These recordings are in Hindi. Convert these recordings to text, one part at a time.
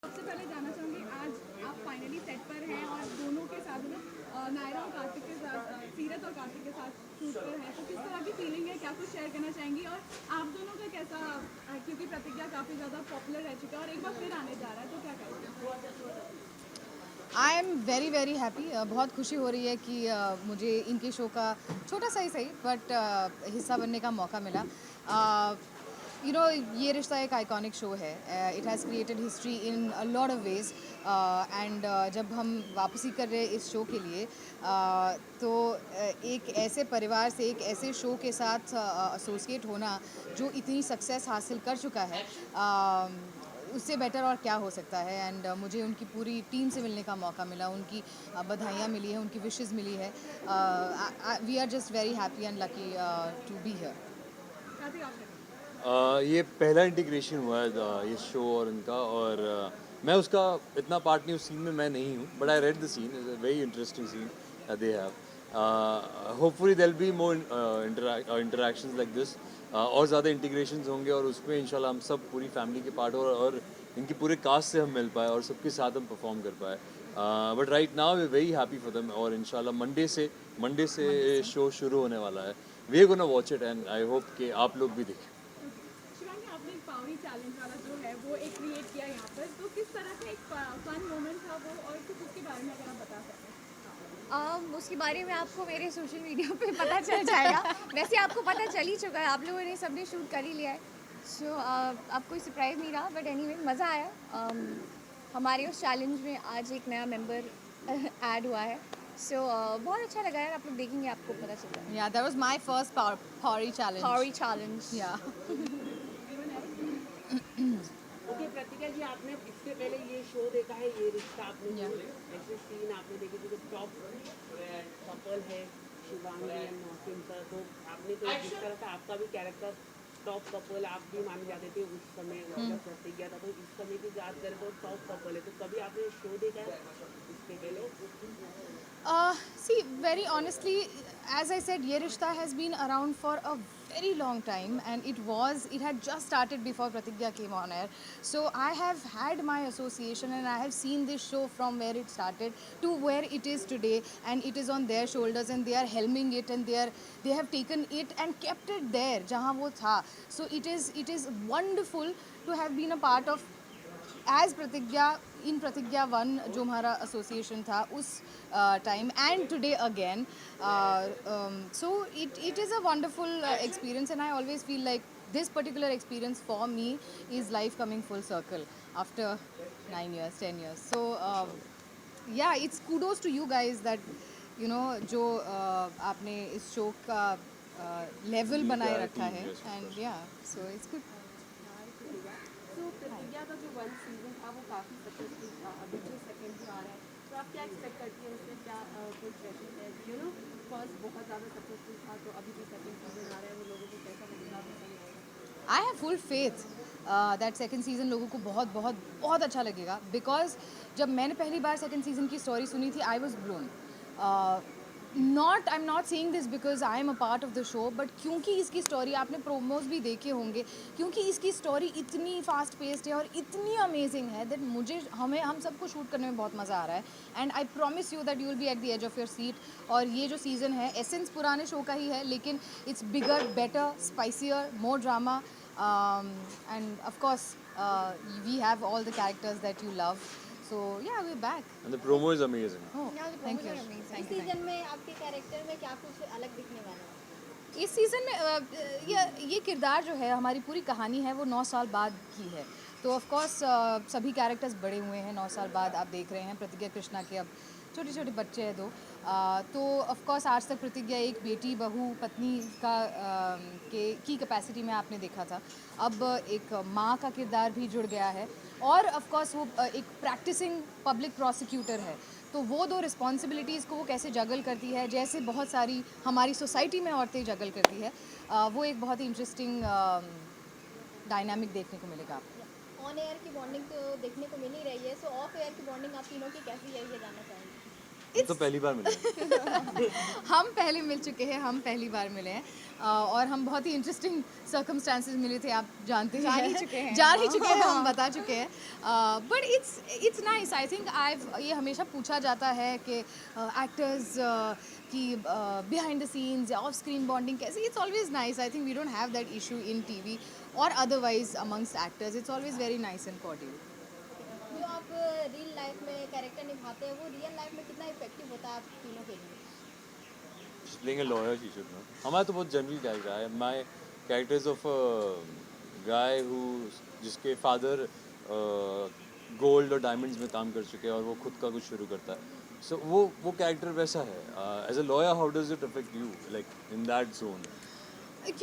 सबसे पहले जानना चाहूँगी, आज आप फाइनली सेट पर हैं और दोनों के साथ नायरा और कार्तिक के साथ सीरत और कार्तिक के साथ शूट पर हैं, तो किस तरह की फीलिंग है, क्या कुछ शेयर करना चाहेंगी? और आप दोनों का कैसा, क्योंकि प्रतिज्ञा काफ़ी ज़्यादा पॉपुलर रह चुका है और एक बार फिर आने जा रहा है, तो क्या कहेंगे? I am very very happy. बहुत खुशी हो रही है कि मुझे इनके शो का छोटा सा ही सही बट हिस्सा बनने का मौका मिला। यू नो, ये रिश्ता एक आइकॉनिक शो है। It has created history in a lot of ways and जब हम वापसी कर रहे हैं इस शो के लिए तो एक ऐसे परिवार से एक ऐसे शो के साथ एसोसिएट होना जो इतनी सक्सेस हासिल कर चुका है, उससे बेटर और क्या हो सकता है। एंड मुझे उनकी पूरी टीम से मिलने का मौका मिला, उनकी बधाइयाँ मिली है, उनकी विशेस मिली है। We are just very happy and lucky to be here. काफ़ी आप ये पहला इंटीग्रेशन हुआ है ये शो और इनका, और मैं उसका इतना पार्ट नहीं, उस सीन में मैं नहीं हूँ, but I read the scene, is a very interesting scene they have. Hopefully there will be more interactions like this, और ज़्यादा इंटीग्रेशंस होंगे और उसमें इंशाल्लाह हम सब पूरी फैमिली के पार्ट और इनकी पूरे कास्ट से हम मिल पाए और सबके साथ हम परफॉर्म कर पाए। But right now we very happy for them, और इंशाल्लाह मंडे से शो शुरू होने वाला है। We are gonna watch it and I hope कि आप लोग भी देखें। शिवांगी, आपने एक पावरी चैलेंज वाला जो है वो एक क्रिएट किया यहाँ पर, तो किस तरह का एक फन मोमेंट था वो, और कुछ उसके बारे में अगर आप बता सकते हैं? उसके बारे में आपको मेरे सोशल मीडिया पे पता चल जाएगा। वैसे आपको पता चल ही चुका है, आप लोगों ने सबने शूट कर ही लिया है। सो अब कोई सरप्राइज़ नहीं रहा, बट एनीवे मज़ा आया। हमारे उस चैलेंज में आज एक नया मेंबर ऐड हुआ है। सो बहुत अच्छा लगा यार, आप लोग देखेंगे आपको पता चल जाएगा। Yeah that was my first Pauri challenge. हॉरी challenge. Yeah okay Pratigya ji, आपने इससे पहले ये शो देखा है, ये रिश्ता आपने Yeah. ऐसे सीन आपने देखे थे जो टॉप कपल है शिवांगी एंड नौसिम सर, तो आपने तो जिस तरह से आपका भी कैरेक्टर टॉप कपल आप भी माने जाते थे उस समय जब प्रतिज्ञा था, तो इस समय की बात करें तो टॉप कपल है, तो कभी आपने शो देखा है इससे पहले? See, very honestly, as I said, Ye Rishta has been around for a very long time, and it had just started before Pratigya came on air. So I have had my association, and I have seen this show from where it started to where it is today, and it is on their shoulders, and they are helming it, and they have taken it and kept it there, jahan wo tha. So it is wonderful to have been a part of as Pratigya in Pratigya one जो हमारा एसोसिएशन था उस time and today again. So it is a wonderful experience and I always feel like this particular experience for me is life coming full circle after 9 years 10 years. So yeah, it's kudos to you guys that you know जो आपने इस शो का लेवल बनाए रखा है, एंड या सो इट्स गुड। तो प्रतिज्ञा का जो वन सीजन था वो काफ़ी सक्सेसफुल था, अभी जो सेकंड जो आ रहा है, तो आप क्या एक्सपेक्ट करती हैं उससे, क्या कोई प्रेशर है? फर्स्ट बहुत ज़्यादा सक्सेसफुल था, तो अभी जो सेकंड सीजन आ रहा है वो लोगों को कैसा लगेगा, कैसा नहीं आएगा? I have full faith that second season लोगों को बहुत बहुत बहुत अच्छा लगेगा, बिकॉज जब मैंने पहली बार सेकेंड सीज़न की स्टोरी सुनी थी I was blown. I am not saying this because I am a part of the show, but क्योंकि इसकी स्टोरी आपने प्रोमोज भी देखे होंगे, क्योंकि इसकी स्टोरी इतनी फास्ट पेस्ड है और इतनी अमेजिंग है दैट हम सबको शूट करने में बहुत मज़ा आ रहा है। And I promise you that you will be at the edge of your seat. और ये जो सीज़न है एसेंस पुराने शो का ही है, लेकिन it's bigger, better, spicier, more drama, and of course we have all the characters that you love. So yeah, we're back. And the promo is amazing. Oh, thank you. इस सीजन में आपके कैरेक्टर में क्या कुछ अलग दिखने वाला है? इस सीज़न में ये किरदार जो है, हमारी पूरी कहानी है वो 9 साल बाद की है। तो ऑफ कोर्स सभी कैरेक्टर्स बड़े हुए हैं 9 साल बाद। आप देख रहे हैं प्रतिज्ञा कृष्णा के अब छोटे छोटे बच्चे हैं 2। तो ऑफ कोर्स आज तक प्रतिज्ञा एक बेटी, बहू, पत्नी की कैपेसिटी में आपने देखा था। अब एक माँ का किरदार भी जुड़ गया है, और ऑफ कोर्स वो एक प्रैक्टिसिंग पब्लिक प्रोसिक्यूटर है। तो वो 2 रिस्पॉन्सिबिलिटीज़ को वो कैसे जगल करती है, जैसे बहुत सारी हमारी सोसाइटी में औरतें जगल करती है, वो एक बहुत ही इंटरेस्टिंग डायनामिक देखने को मिलेगा आपको। ऑन एयर की बॉन्डिंग तो देखने को मिल ही रही है, सो ऑफ एयर की बॉन्डिंग आप तीनों की कैसी है ये जानना चाहेंगे? हम तो पहली बार मिले हैं। हम पहले मिल चुके हैं, हम पहली बार मिले हैं और हम बहुत ही इंटरेस्टिंग सर्कमस्टांसेस मिले थे, आप जानते ही जान हैं। ही चुके हैं। जान ही चुके हैं, हम बता चुके हैं। But it's nice. I think ये हमेशा पूछा जाता है कि एक्टर्स की बिहाइंड द सीन्स या ऑफ स्क्रीन बॉन्डिंग कैसे। It's always nice. I think we don't have that issue in TV और otherwise amongst actors. It's always very nice and cordial. जो आप रियल लाइफ में कैरेक्टर निभाते हैं वो रियल लाइफ में कितना इफेक्टिव होता है आप तीनों के लिए? She's playing a lawyer, she should know. हमारा तो बहुत जनरल कैरेक्टर है. My character is of a guy who जिसके फादर गोल्ड और डायमंड्स में काम कर चुके हैं और वो खुद का कुछ शुरू करता है. So वो कैरेक्टर वैसा है. As a lawyer, how does it affect you, like in that zone?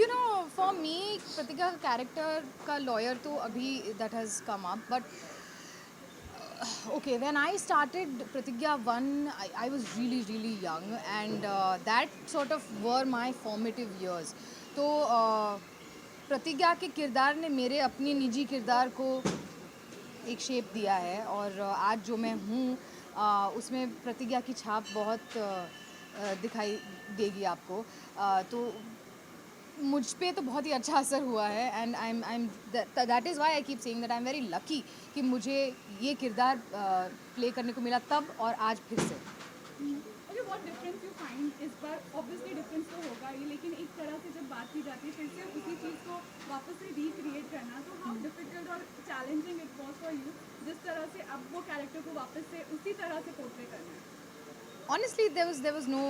You know, for me, प्रतिज्ञा का कैरेक्टर का लॉयर तो अभी that has come up, but okay, when I started Pratigya 1, I was really young and that sort of were my formative years. तो प्रतिज्ञा के किरदार ने मेरे अपने निजी किरदार को एक शेप दिया है और आज जो मैं हूँ उसमें प्रतिज्ञा की छाप बहुत दिखाई देगी आपको. तो मुझ पे तो बहुत ही अच्छा असर हुआ है and I am that is why I keep saying that I am very lucky कि मुझे ये किरदार प्ले करने को मिला तब और आज फिर से. Okay, what difference you find इस बार? ऑब्वियसली डिफरेंस तो होगा ही, लेकिन एक तरह से जब बात की जाती है फिर से उसी चीज़ को वापस से रिक्रिएट करना, तो हाउ डिफिकल्ट और challenging it was for you जिस तरह से अब वो कैरेक्टर को वापस से उसी तरह से पोर्ट्रे करना है? Honestly there was no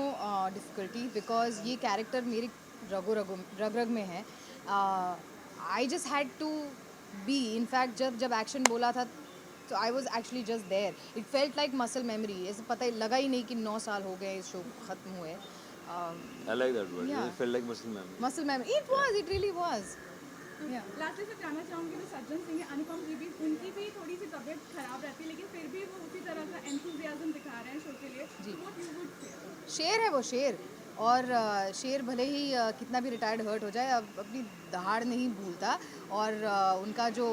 difficulty because ये कैरेक्टर मेरे रग में है. I just had to be. In fact जब एक्शन बोला था तो I was actually just there. It felt like muscle memory. ऐसे पता ही लगा ही नहीं कि 9 साल हो गए इस शो ख़त्म हुए. I like that word. Yeah. It felt like muscle memory. Muscle memory. It really was. Last से जानना चाहूँगी तो सज्जन सिंह है, अनुपम जी भी, उनकी भी थोड़ी सी तबीयत खराब रहती है लेकिन फिर भी वो उसी तरह का एंथुजियाज्म दिखा रहे हैं शो के लिए. जी. So what you would say? शेर है वो, शेर. और शेर भले ही कितना भी रिटायर्ड हर्ट हो जाए अब अपनी दहाड़ नहीं भूलता और उनका जो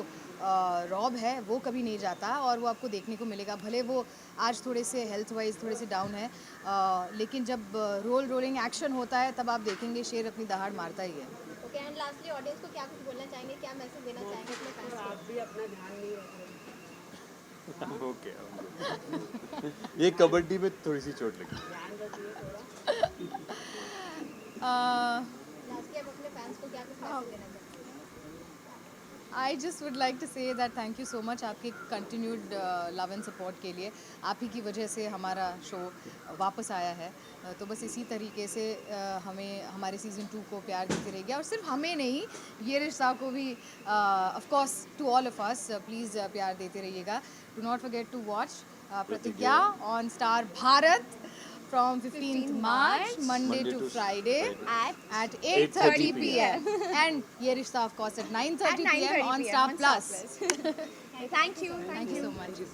रॉब है वो कभी नहीं जाता और वो आपको देखने को मिलेगा. भले वो आज थोड़े से हेल्थ वाइज थोड़े से डाउन है लेकिन जब रोलिंग एक्शन होता है तब आप देखेंगे शेर अपनी दहाड़ मारता ही है. ओके, एंड लास्टली ऑडियंस को क्या कुछ बोलना चाहेंगे, क्या मैसेज देना चाहेंगे अपने फैंस और को? आप भी अपना ध्यान नहीं रख रहे. Okay. ये कबड्डी में थोड़ी सी चोट लगी. ध्यान रखिए थोड़ा. लास्टली आप अपने फैंस को क्या कुछ मैसेज देना चाहेंगे? I just would like to say that thank you so much आपके कंटिन्यूड लव एंड सपोर्ट के लिए. आप ही की वजह से हमारा शो वापस आया है. तो बस इसी तरीके से हमें हमारे सीज़न 2 को प्यार देते रहिए और सिर्फ हमें नहीं, ये रिश्ता को भी of course to all of us please प्यार देते रहिएगा. Do not forget to watch Pratigya on Star Bharat from 15th March, Monday to Friday at 8:30 p.m. and Ye Rishta of course at 9:30 p.m. on Star Plus. Thank you. Thank you so much.